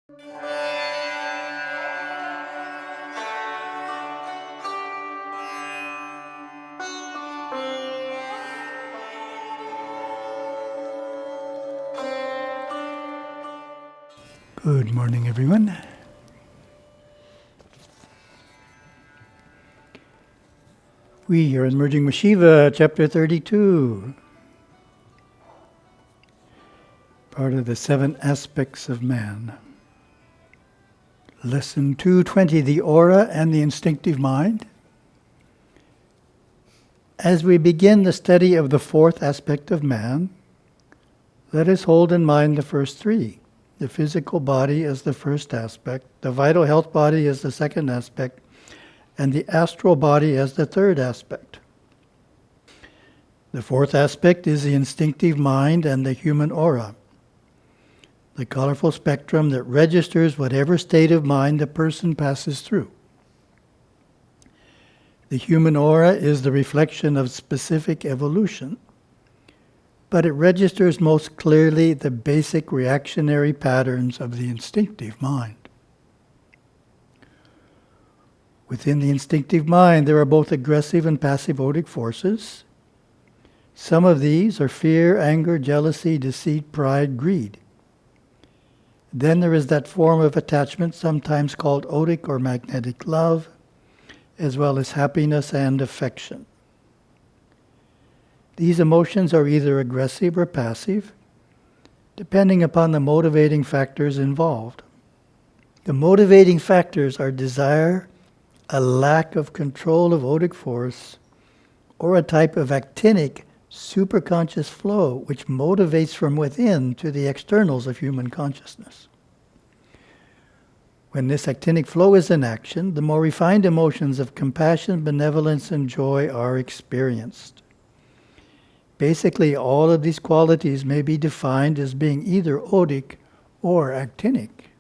Good morning, everyone. We are in Merging with Siva, Chapter 32, part of the 7 aspects of man. Lesson 220, the aura and the instinctive mind. As we begin the study of the 4th aspect of man, let us hold in mind the first 3. The physical body as the first aspect, the vital health body as the second aspect, and the astral body as the third aspect. The 4th aspect is the instinctive mind and the human aura, the colorful spectrum that registers whatever state of mind the person passes through. The human aura is the reflection of specific evolution, but it registers most clearly the basic reactionary patterns of the instinctive mind. Within the instinctive mind, there are both aggressive and passive otic forces. Some of these are fear, anger, jealousy, deceit, pride, greed. Then there is that form of attachment, sometimes called otic or magnetic love, as well as happiness and affection. These emotions are either aggressive or passive, depending upon the motivating factors involved. The motivating factors are desire, a lack of control of otic force, or a type of actinic superconscious flow which motivates from within to the externals of human consciousness. When this actinic flow is in action, the more refined emotions of compassion, benevolence, and joy are experienced. Basically, all of these qualities may be defined as being either otic or actinic.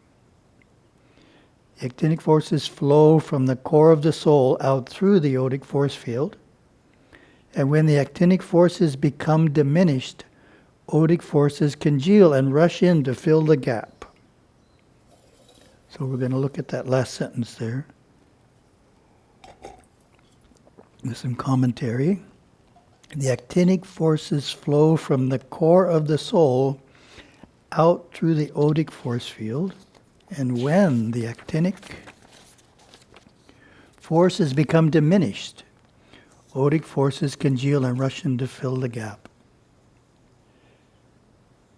The actinic forces flow from the core of the soul out through the otic force field, and when the actinic forces become diminished, otic forces congeal and rush in to fill the gap. So we're going to look at that last sentence there. There's some commentary. The actinic forces flow from the core of the soul out through the otic force field, and when the actinic forces become diminished, otic forces congeal and rush in to fill the gap.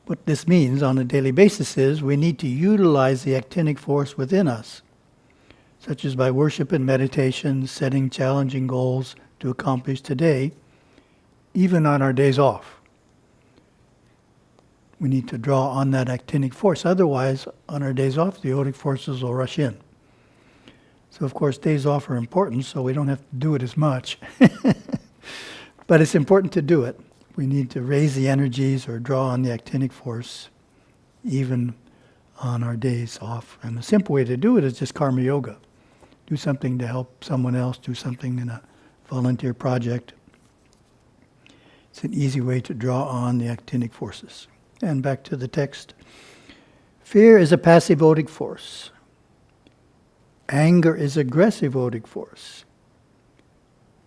What this means on a daily basis is we need to utilize the actinic force within us, such as by worship and meditation, setting challenging goals to accomplish today, even on our days off. We need to draw on that actinic force. Otherwise, on our days off, the otic forces will rush in. So, of course, days off are important, so we don't have to do it as much. But it's important to do it. We need to raise the energies or draw on the actinic force, even on our days off. And the simple way to do it is just karma yoga. Do something to help someone else, do something in a volunteer project. It's an easy way to draw on the actinic forces. And back to the text. Fear is a passive otic force. Anger is aggressive otic force.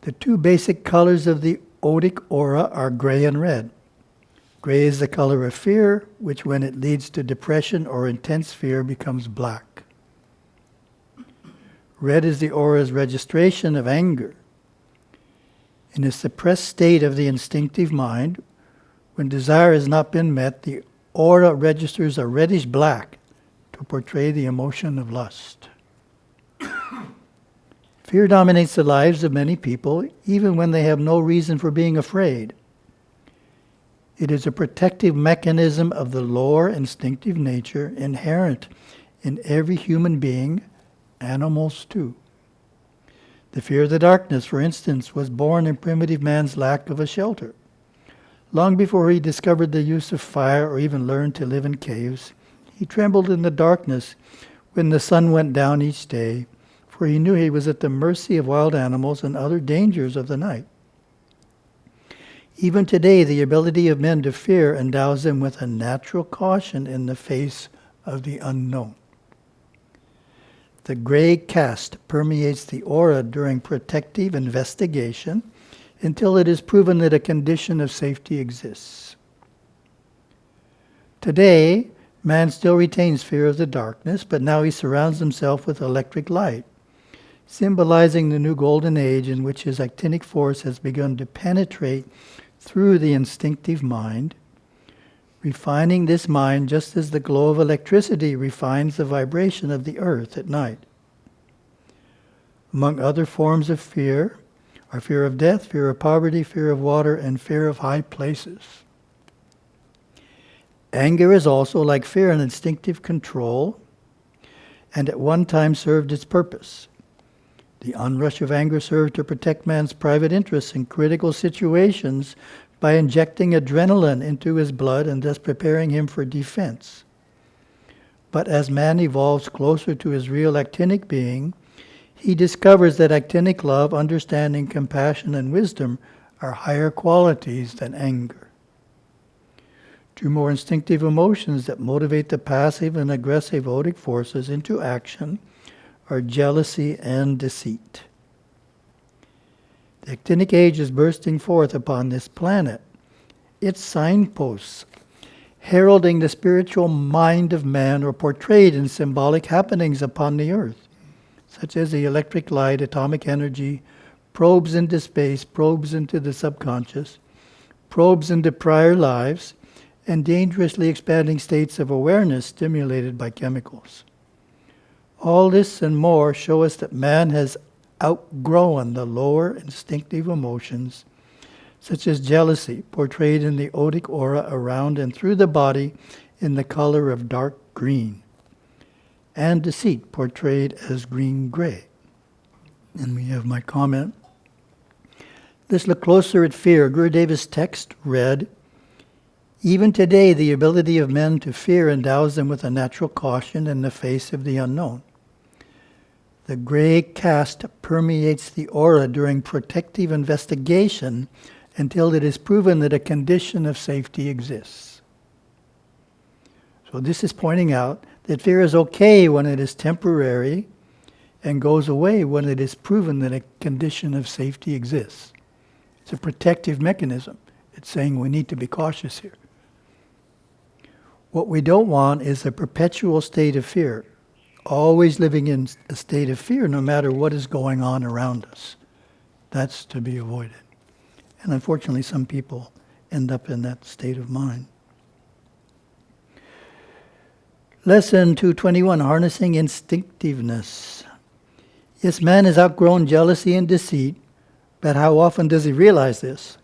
The 2 basic colors of the otic aura are gray and red. Gray is the color of fear, which when it leads to depression or intense fear becomes black. Red is the aura's registration of anger. In a suppressed state of the instinctive mind, when desire has not been met, the aura registers a reddish black to portray the emotion of lust. Fear dominates the lives of many people, even when they have no reason for being afraid. It is a protective mechanism of the lower instinctive nature inherent in every human being, animals too. The fear of the darkness, for instance, was born in primitive man's lack of a shelter. Long before he discovered the use of fire or even learned to live in caves, he trembled in the darkness when the sun went down each day, for he knew he was at the mercy of wild animals and other dangers of the night. Even today, the ability of men to fear endows them with a natural caution in the face of the unknown. The gray cast permeates the aura during protective investigation until it is proven that a condition of safety exists. Today, man still retains fear of the darkness, but now he surrounds himself with electric light, symbolizing the new golden age in which his actinic force has begun to penetrate through the instinctive mind, refining this mind just as the glow of electricity refines the vibration of the earth at night. Among other forms of fear are fear of death, fear of poverty, fear of water, and fear of high places. Anger is also, like fear, an instinctive control, and at one time served its purpose. The onrush of anger served to protect man's private interests in critical situations by injecting adrenaline into his blood and thus preparing him for defense. But as man evolves closer to his real actinic being, he discovers that actinic love, understanding, compassion, and wisdom are higher qualities than anger. Two more instinctive emotions that motivate the passive and aggressive Otic forces into action are jealousy and deceit. The actinic age is bursting forth upon this planet. Its signposts, heralding the spiritual mind of man, are portrayed in symbolic happenings upon the earth, such as the electric light, atomic energy, probes into space, probes into the subconscious, probes into prior lives, and dangerously expanding states of awareness stimulated by chemicals. All this and more show us that man has outgrown the lower instinctive emotions, such as jealousy, portrayed in the Otic aura around and through the body in the color of dark green, and deceit, portrayed as green-gray. And we have my comment. Let's look closer at fear. Gurudeva's text read, "Even today, the ability of men to fear endows them with a natural caution in the face of the unknown. The gray cast permeates the aura during protective investigation until it is proven that a condition of safety exists." So this is pointing out that fear is okay when it is temporary and goes away when it is proven that a condition of safety exists. It's a protective mechanism. It's saying we need to be cautious here. What we don't want is a perpetual state of fear, always living in a state of fear no matter what is going on around us. That's to be avoided. And unfortunately, some people end up in that state of mind. Lesson 221, Harnessing Instinctiveness. Yes, man has outgrown jealousy and deceit, but how often does he realize this?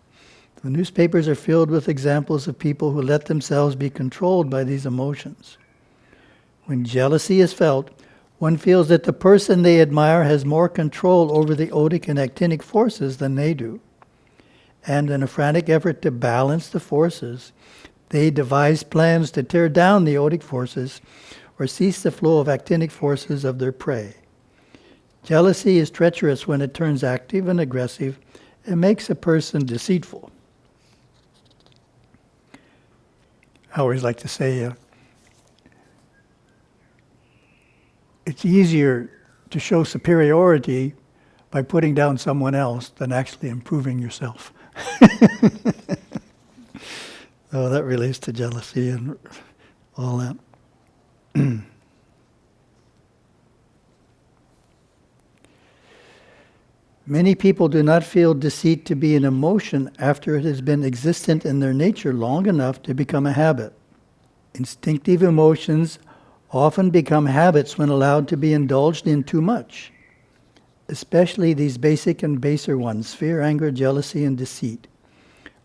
The newspapers are filled with examples of people who let themselves be controlled by these emotions. When jealousy is felt, one feels that the person they admire has more control over the Otic and actinic forces than they do. And in a frantic effort to balance the forces, they devise plans to tear down the Otic forces or cease the flow of actinic forces of their prey. Jealousy is treacherous when it turns active and aggressive and makes a person deceitful. I always like to say, it's easier to show superiority by putting down someone else than actually improving yourself. So that relates to jealousy and all that. Many people do not feel deceit to be an emotion after it has been existent in their nature long enough to become a habit. Instinctive emotions often become habits when allowed to be indulged in too much, especially these basic and baser ones, fear, anger, jealousy, and deceit,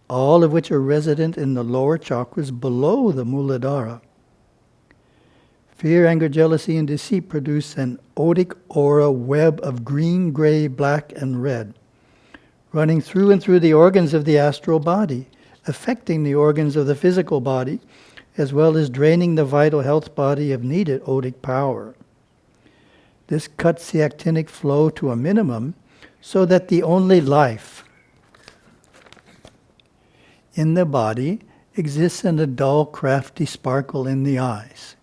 all of which are resident in the lower chakras below the Muladhara. Fear, anger, jealousy, and deceit produce an Otic aura web of green, gray, black, and red, running through and through the organs of the astral body, affecting the organs of the physical body, as well as draining the vital health body of needed Otic power. This cuts the actinic flow to a minimum so that the only life in the body exists in a dull, crafty sparkle in the eyes.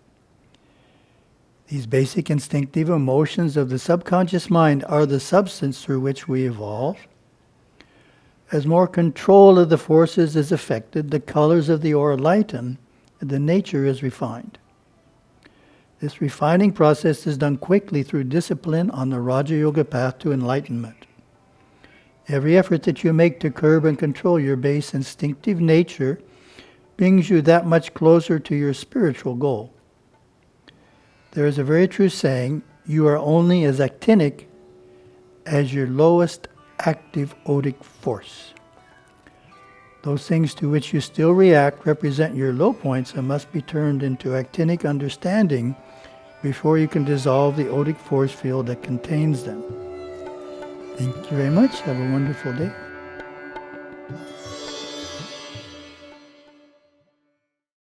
These basic instinctive emotions of the subconscious mind are the substance through which we evolve. As more control of the forces is effected, the colors of the aura lighten, and the nature is refined. This refining process is done quickly through discipline on the Raja Yoga path to enlightenment. Every effort that you make to curb and control your base instinctive nature brings you that much closer to your spiritual goal. There is a very true saying, you are only as actinic as your lowest active otic force. Those things to which you still react represent your low points and must be turned into actinic understanding before you can dissolve the otic force field that contains them. Thank you very much. Have a wonderful day.